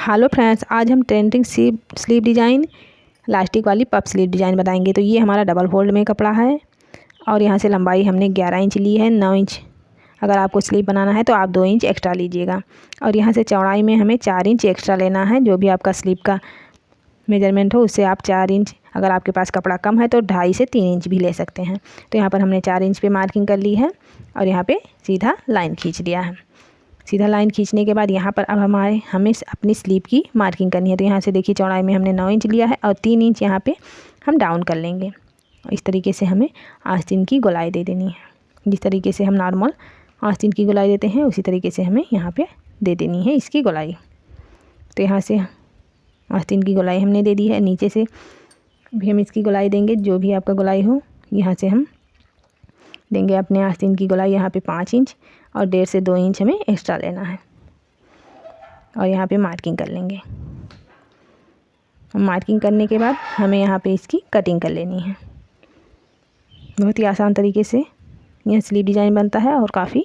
Hello friends, आज हम trending sleeve design elastic वाली पफ स्लीव डिज़ाइन बताएंगे। तो ये हमारा डबल फोल्ड में कपड़ा है और यहाँ से लंबाई हमने 11 इंच ली है। 9 इंच अगर आपको स्लीव बनाना है तो आप 2 इंच एक्स्ट्रा लीजिएगा। और यहाँ से चौड़ाई में हमें 4 इंच एक्स्ट्रा लेना है। जो भी आपका स्लीव का मेजरमेंट हो उससे आप 4 इंच, अगर आपके पास कपड़ा कम है तो 2.5 से 3 इंच भी ले सकते हैं। तो यहाँ पर हमने 4 इंच पे मार्किंग कर ली है और यहाँ पे सीधा लाइन खींच लिया है। सीधा लाइन खींचने के बाद यहाँ पर अब हमें अपनी स्लीव की मार्किंग करनी है। तो यहाँ से देखिए चौड़ाई में हमने 9 इंच लिया है और 3 इंच यहाँ पे हम डाउन कर लेंगे। इस तरीके से हमें आस्तीन की गोलाई दे देनी है। जिस तरीके से हम नॉर्मल आस्तीन की गोलाई देते हैं उसी तरीके से हमें यहाँ पे दे देनी है इसकी गोलाई। तो यहाँ से आस्तीन की गोलाई हमने दे दी है। नीचे से भी हम इसकी गोलाई देंगे, जो भी आपका गोलाई हो। यहाँ से हम देंगे अपने आस्तीन की गोलाई यहाँ पे 5 इंच और 1.5 से 2 इंच हमें एक्स्ट्रा लेना है और यहाँ पे मार्किंग कर लेंगे। मार्किंग करने के बाद हमें यहाँ पे इसकी कटिंग कर लेनी है। बहुत ही आसान तरीके से यह स्लीव डिज़ाइन बनता है और काफ़ी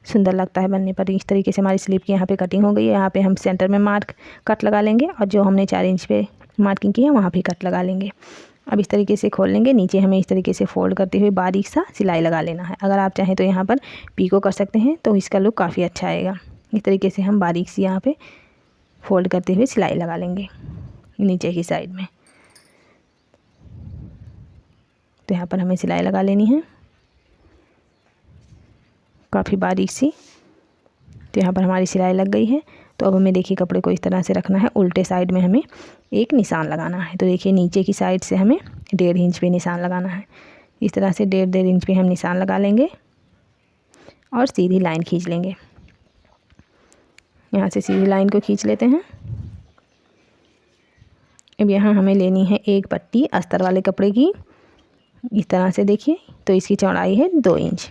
सुंदर लगता है बनने पर। इस तरीके से हमारी स्लीव की यहाँ पे कटिंग हो गई है। यहाँ पे हम सेंटर में कट लगा लेंगे और जो हमने 4 इंच पे मार्किंग की है वहाँ भी कट लगा लेंगे। अब इस तरीके से खोल लेंगे। नीचे हमें इस तरीके से फोल्ड करते हुए बारीक सा सिलाई लगा लेना है। अगर आप चाहें तो यहाँ पर पीको कर सकते हैं तो इसका लुक काफ़ी अच्छा आएगा। इस तरीके से हम बारीक सी यहाँ पे फोल्ड करते हुए सिलाई लगा लेंगे नीचे की साइड में। तो यहाँ पर हमें सिलाई लगा लेनी है काफ़ी बारीक सी। तो यहाँ पर हमारी सिलाई लग गई है। तो अब हमें देखिए कपड़े को इस तरह से रखना है। उल्टे साइड में हमें एक निशान लगाना है। तो देखिए नीचे की साइड से हमें 1.5 इंच पे निशान लगाना है। इस तरह से 1.5 इंच पे हम निशान लगा लेंगे और सीधी लाइन खींच लेंगे। यहाँ से सीधी लाइन को खींच लेते हैं। अब यहाँ हमें लेनी है एक पट्टी अस्तर वाले कपड़े की। इस तरह से देखिए, तो इसकी चौड़ाई है 2 इंच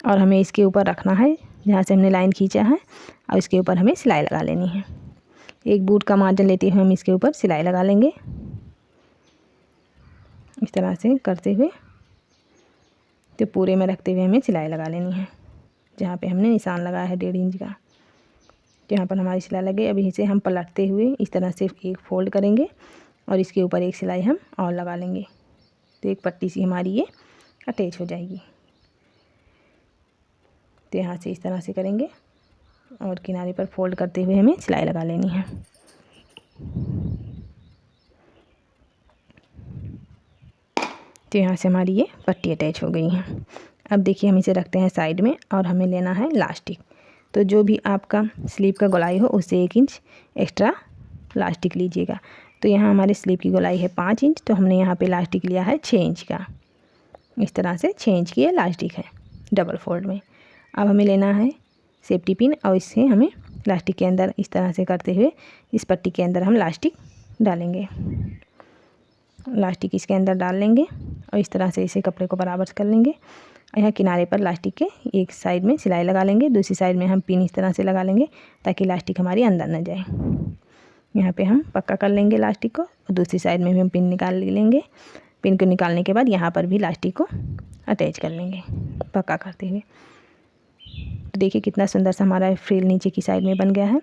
और हमें इसके ऊपर रखना है जहाँ से हमने लाइन खींचा है और इसके ऊपर हमें सिलाई लगा लेनी है। एक बूट का मार्जिन लेते हुए हम इसके ऊपर सिलाई लगा लेंगे। इस तरह से करते हुए तो पूरे में रखते हुए हमें सिलाई लगा लेनी है जहाँ पे हमने निशान लगाया है 1.5 इंच का। तो यहाँ पर हमारी सिलाई लगे। अभी इसे हम पलटते हुए इस तरह से एक फोल्ड करेंगे और इसके ऊपर एक सिलाई हम और लगा लेंगे। तो एक पट्टी सी हमारी ये अटैच हो जाएगी। तो यहाँ से इस तरह से करेंगे और किनारे पर फोल्ड करते हुए हमें सिलाई लगा लेनी है। तो यहाँ से हमारी ये पट्टी अटैच हो गई है। अब देखिए हम इसे रखते हैं साइड में और हमें लेना है लास्टिक। तो जो भी आपका स्लीव का गोलाई हो उससे 1 इंच एक्स्ट्रा लास्टिक लीजिएगा। तो यहाँ हमारे स्लीव की गोलाई है 5 इंच, तो हमने यहाँ पे लास्टिक लिया है 6 इंच का। इस तरह से 6 इंच की ये लास्टिक है डबल फोल्ड में। अब हमें लेना है सेफ्टी पिन और इससे हमें लास्टिक के अंदर इस तरह से करते हुए इस पट्टी के अंदर हम लास्टिक डालेंगे। लास्टिक इसके अंदर डाल लेंगे और इस तरह से इसे कपड़े को बराबर कर लेंगे। यहाँ किनारे पर लास्टिक के एक साइड में सिलाई लगा लेंगे, दूसरी साइड में हम पिन इस तरह से लगा लेंगे ताकि लास्टिक हमारी अंदर न जाए। यहाँ पे हम पक्का कर लेंगे लास्टिक को और दूसरी साइड में भी हम पिन निकाल लेंगे। पिन को निकालने के बाद यहाँ पर भी लास्टिक को अटैच कर लेंगे पक्का करते हुए। तो देखिए कितना सुंदर सा हमारा फ्रिल नीचे की साइड में बन गया है।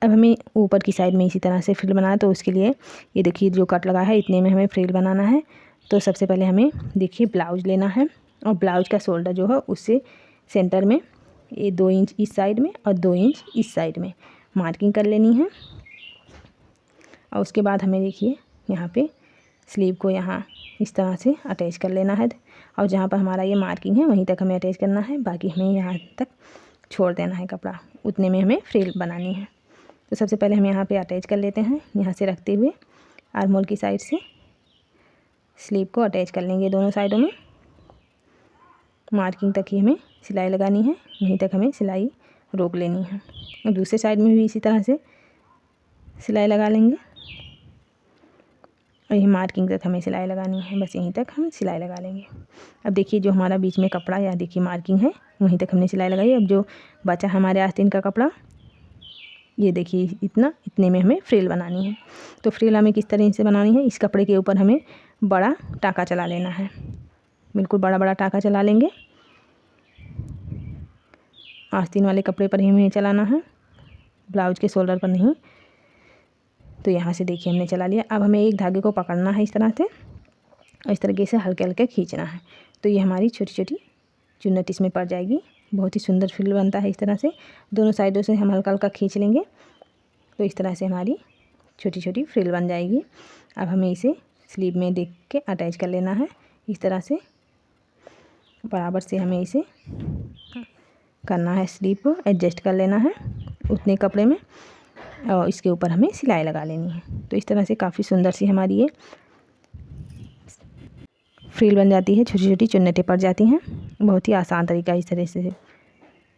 अब हमें ऊपर की साइड में इसी तरह से फ्रिल बनाना है। तो उसके लिए ये देखिए जो कट लगा है इतने में हमें फ्रिल बनाना है। तो सबसे पहले हमें देखिए ब्लाउज लेना है और ब्लाउज का शोल्डर जो है उससे सेंटर में ये 2 इंच इस साइड में और 2 इंच इस साइड में मार्किंग कर लेनी है। और उसके बाद हमें देखिए यहाँ पे स्लीव को यहाँ इस तरह से अटैच कर लेना है और जहाँ पर हमारा ये मार्किंग है वहीं तक हमें अटैच करना है। बाकी हमें यहाँ तक छोड़ देना है कपड़ा, उतने में हमें फ्रिल बनानी है। तो सबसे पहले हम यहाँ पे अटैच कर लेते हैं। यहाँ से रखते हुए आर्म होल की साइड से स्लीव को अटैच कर लेंगे दोनों साइडों में। मार्किंग तक ही हमें सिलाई लगानी है, वहीं तक हमें सिलाई रोक लेनी है। और दूसरे साइड में भी इसी तरह से सिलाई लगा लेंगे और यही मार्किंग तक हमें सिलाई लगानी है, बस यहीं तक हम सिलाई लगा लेंगे। अब देखिए जो हमारा बीच में कपड़ा या देखिए मार्किंग है वहीं तक हमने सिलाई लगाई। अब जो बचा हमारे आस्तीन का कपड़ा ये देखिए इतने में हमें फ्रिल बनानी है। तो फ्रिल हमें किस तरह से बनानी है, इस कपड़े के ऊपर हमें बड़ा टाँका चला लेना है। बिल्कुल बड़ा बड़ा टाँका चला लेंगे। आस्तीन वाले कपड़े पर ही हमें चलाना है। ब्लाउज के शोल्डर पर नहीं। तो यहाँ से देखिए हमने चला लिया। अब हमें एक धागे को पकड़ना है इस तरह से और इस तरीके से हल्के हल्के खींचना है। तो ये हमारी छोटी छोटी चुन्नट इसमें पड़ जाएगी। बहुत ही सुंदर फ्रिल बनता है इस तरह से। दोनों साइडों से हम हल्का हल्का खींच लेंगे तो इस तरह से हमारी छोटी छोटी फ्रिल बन जाएगी। अब हमें इसे स्लीव में देख के अटैच कर लेना है। इस तरह से बराबर से हमें इसे करना है, स्लीव को एडजस्ट कर लेना है उतने कपड़े में और इसके ऊपर हमें सिलाई लगा लेनी है। तो इस तरह से काफ़ी सुंदर सी हमारी ये फ्रिल बन जाती है, छोटी छोटी चुन्नटें पड़ जाती हैं। बहुत ही आसान तरीका इस तरह से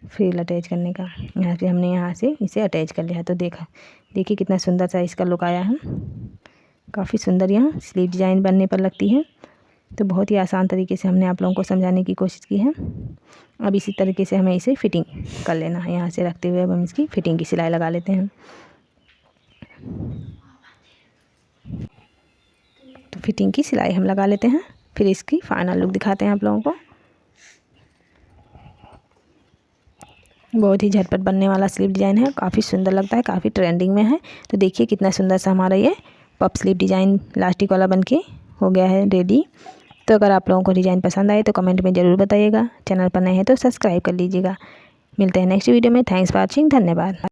फ्रिल अटैच करने का। यहाँ से हमने यहाँ से इसे अटैच कर लिया है। तो देखिए कितना सुंदर सा इसका लुक आया है। काफ़ी सुंदर यहाँ स्लीव डिज़ाइन बनने पर लगती है। तो बहुत ही आसान तरीके से हमने आप लोगों को समझाने की कोशिश की है। अब इसी तरीके से हमें इसे फिटिंग कर लेना है। यहाँ से रखते हुए अब हम इसकी फिटिंग की सिलाई लगा लेते हैं। तो फिटिंग की सिलाई हम लगा लेते हैं, फिर इसकी फाइनल लुक दिखाते हैं आप लोगों को। बहुत ही झटपट बनने वाला स्लीव डिज़ाइन है, काफ़ी सुंदर लगता है, काफ़ी ट्रेंडिंग में है। तो देखिए कितना सुंदर सा हमारा ये पफ स्लीव डिज़ाइन लास्टिक वाला बनके हो गया है रेडी। तो अगर आप लोगों को डिज़ाइन पसंद आए तो कमेंट में ज़रूर बताइएगा। चैनल पर नए हैं तो सब्सक्राइब कर लीजिएगा। मिलते हैं नेक्स्ट वीडियो में। Thanks for watching. धन्यवाद।